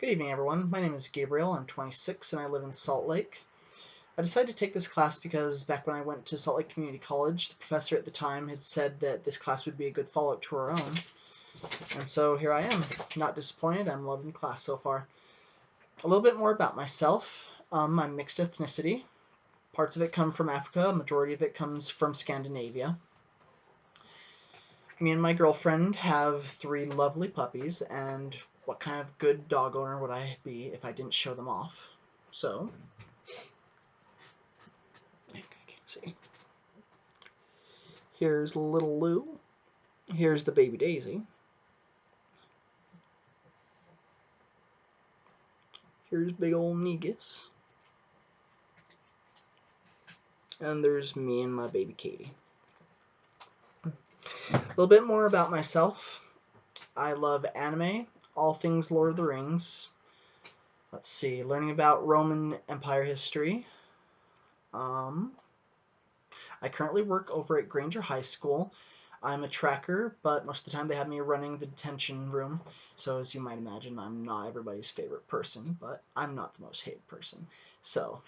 Good evening, everyone. My name is Gabriel. I'm 26 and I live in Salt Lake. I decided to take this class because back when I went to Salt Lake Community College, the professor at the time had said that this class would be a good follow-up to our own. And so here I am. Not disappointed. I'm loving the class so far. A little bit more about myself. I'm mixed ethnicity. Parts of it come from Africa. A majority of it comes from Scandinavia. Me and my girlfriend have 3 lovely puppies, and what kind of good dog owner would I be if I didn't show them off? So, I can't see. Here's little Lou. Here's the baby Daisy. Here's big old Negus. And there's me and my baby Katie. A little bit more about myself. I love anime, all things Lord of the Rings. Let's see, learning about Roman Empire history. I currently work over at Granger High School. I'm a tracker, but most of the time they have me running the detention room. So as you might imagine, I'm not everybody's favorite person, but I'm not the most hated person. So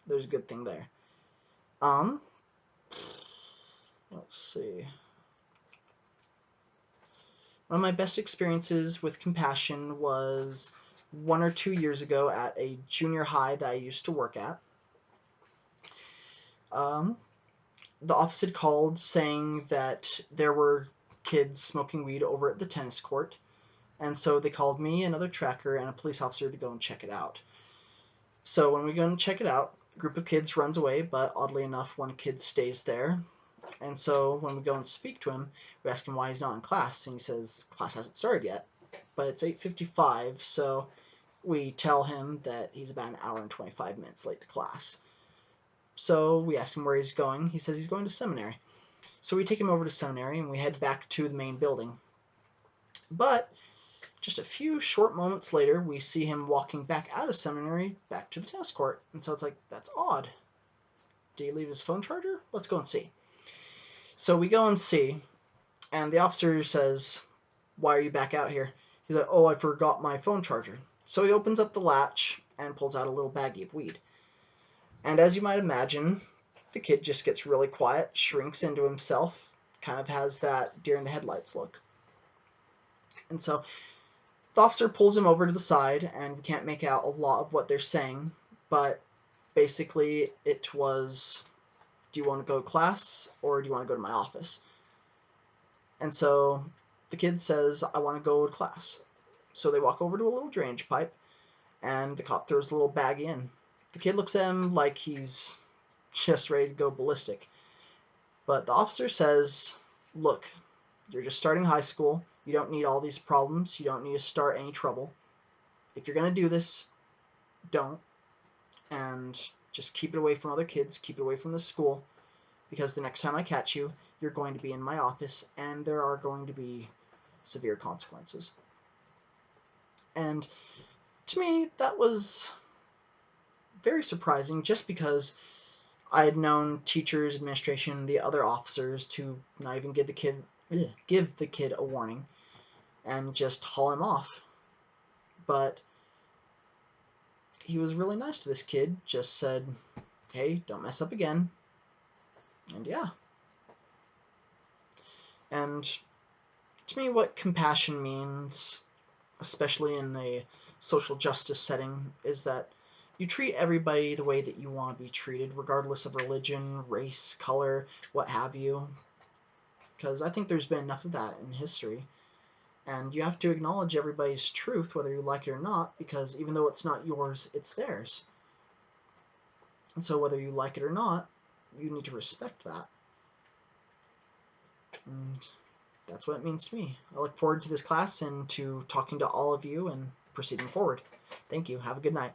there's a good thing there. Let's see. One of my best experiences with compassion was 1 or 2 years ago at a junior high that I used to work at. The office had called saying that there were kids smoking weed over at the tennis court, and so they called me, another tracker, and a police officer to go and check it out. So when we go and check it out, a group of kids runs away, but oddly enough, one kid stays there. And so when we go and speak to him, we ask him why he's not in class, and he says class hasn't started yet. But it's 8:55, so we tell him that he's about an hour and 25 minutes late to class. So we ask him where he's going. He says he's going to seminary. So we take him over to seminary, and we head back to the main building. But just a few short moments later, we see him walking back out of seminary, back to the tennis court. And so it's like, that's odd. Did he leave his phone charger? Let's go and see. So we go and see, and the officer says, why are you back out here? He's like, oh, I forgot my phone charger. So he opens up the latch and pulls out a little baggie of weed. And as you might imagine, the kid just gets really quiet, shrinks into himself, kind of has that deer in the headlights look. And so the officer pulls him over to the side, and we can't make out a lot of what they're saying, but basically it was, do you want to go to class or do you want to go to my office? And so the kid says, I want to go to class. So they walk over to a little drainage pipe, and the cop throws the little bag in. The kid looks at him like he's just ready to go ballistic. But the officer says, look, you're just starting high school. You don't need all these problems. You don't need to start any trouble. If you're going to do this, don't. And just keep it away from other kids. Keep it away from the school. Because the next time I catch you, you're going to be in my office, and there are going to be severe consequences. And to me, that was very surprising, just because I had known teachers, administration, the other officers to not even give the kid a warning and just haul him off. But he was really nice to this kid, just said, hey, don't mess up again. And yeah. And to me, what compassion means, especially in a social justice setting, is that you treat everybody the way that you want to be treated, regardless of religion, race, color, what have you. Because I think there's been enough of that in history. And you have to acknowledge everybody's truth, whether you like it or not, because even though it's not yours, it's theirs. And so whether you like it or not, you need to respect that. And that's what it means to me. I look forward to this class and to talking to all of you and proceeding forward. Thank you. Have a good night.